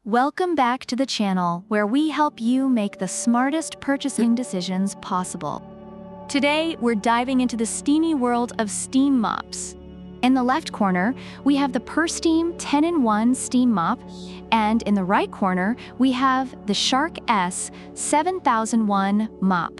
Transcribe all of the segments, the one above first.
Welcome back to the channel where we help you make the smartest purchasing decisions possible. Today, we're diving into the steamy world of steam mops. In the left corner, we have the PurSteam 10-in-1 Steam Mop, and in the right corner, we have the Shark S7001 Mop.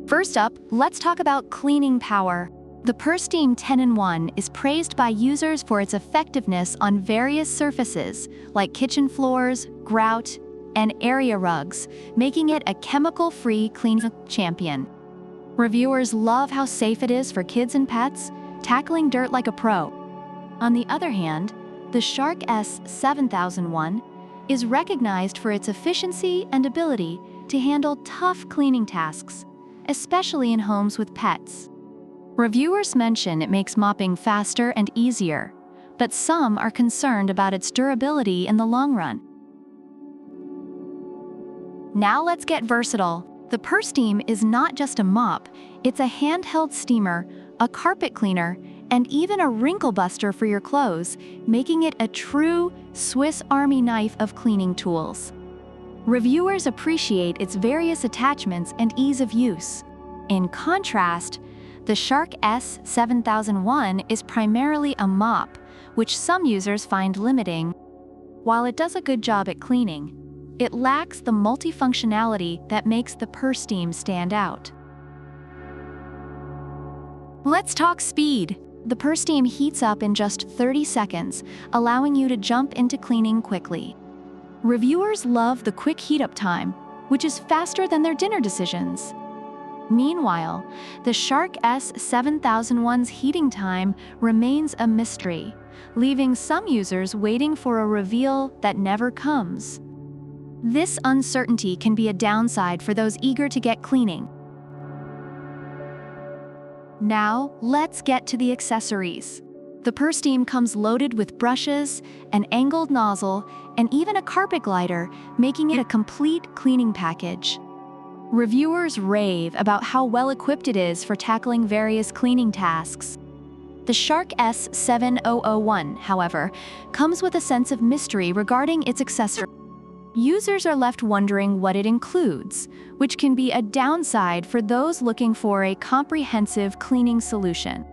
First up, let's talk about cleaning power. The PurSteam 10-in-1 is praised by users for its effectiveness on various surfaces, like kitchen floors, grout, and area rugs, making it a chemical-free cleaning champion. Reviewers love how safe it is for kids and pets, tackling dirt like a pro. On the other hand, the Shark S7001 is recognized for its efficiency and ability to handle tough cleaning tasks, especially in homes with pets. Reviewers mention it makes mopping faster and easier, but some are concerned about its durability in the long run. Now let's get versatile. The PurSteam is not just a mop, it's a handheld steamer, a carpet cleaner, and even a wrinkle buster for your clothes, making it a true Swiss Army knife of cleaning tools. Reviewers appreciate its various attachments and ease of use. In contrast, the Shark S7001 is primarily a mop, which some users find limiting. While it does a good job at cleaning, it lacks the multifunctionality that makes the PurSteam stand out. Let's talk speed. The PurSteam heats up in just 30 seconds, allowing you to jump into cleaning quickly. Reviewers love the quick heat-up time, which is faster than their dinner decisions. Meanwhile, the Shark S7001's heating time remains a mystery, leaving some users waiting for a reveal that never comes. This uncertainty can be a downside for those eager to get cleaning. Now, let's get to the accessories. The PurSteam comes loaded with brushes, an angled nozzle, and even a carpet glider, making it a complete cleaning package. Reviewers rave about how well-equipped it is for tackling various cleaning tasks. The Shark S7001, however, comes with a sense of mystery regarding its accessories. Users are left wondering what it includes, which can be a downside for those looking for a comprehensive cleaning solution.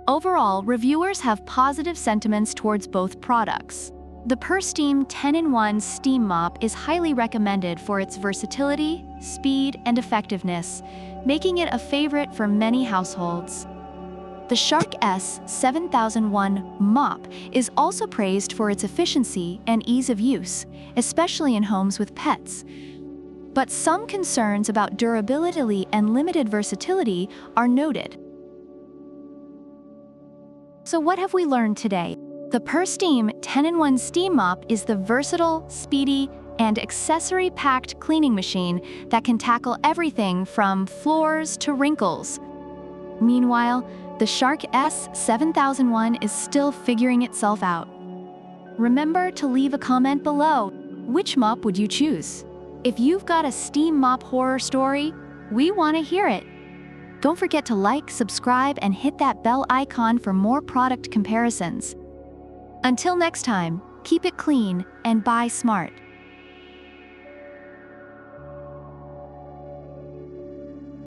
Overall, reviewers have positive sentiments towards both products. The PurSteam 10-in-1 Steam Mop is highly recommended for its versatility, speed, and effectiveness, making it a favorite for many households. The Shark S7001 Mop is also praised for its efficiency and ease of use, especially in homes with pets. But some concerns about durability and limited versatility are noted. So what have we learned today? The PurSteam 10-in-1 Steam Mop is the versatile, speedy, and accessory-packed cleaning machine that can tackle everything from floors to wrinkles. Meanwhile, the Shark S7001 is still figuring itself out. Remember to leave a comment below. Which mop would you choose? If you've got a steam mop horror story, we want to hear it. Don't forget to like, subscribe, and hit that bell icon for more product comparisons. Until next time, keep it clean and buy smart.